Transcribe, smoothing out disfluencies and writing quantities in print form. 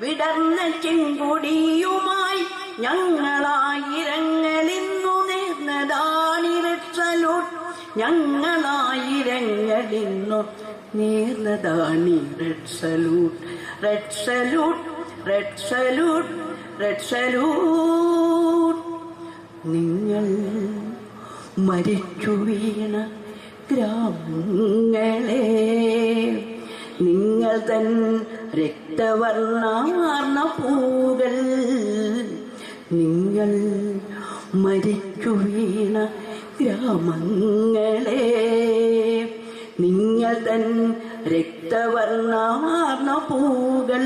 വിടർന്ന ചെങ്കൊടിയുമായി ഞങ്ങളായിരങ്ങളിന്നു നേർന്നതാണി റെഡ് സല്യൂട്ട്. ഞങ്ങളായിരങ്ങളിന്നു നേർന്നതാണി red salute. Red salute, red salute, red salute. നിങ്ങൾ മരിച്ചു വീണ ഗ്രാമങ്ങളെ, നിങ്ങൾ തൻ രക്തവർണ്ണാർന്ന പൂകൾ, നിങ്ങൾ മരിച്ചു വീണ ഗ്രാമങ്ങളെ, നിങ്ങൾ തൻ രക്തവർണ്ണാർന്ന പൂകൾ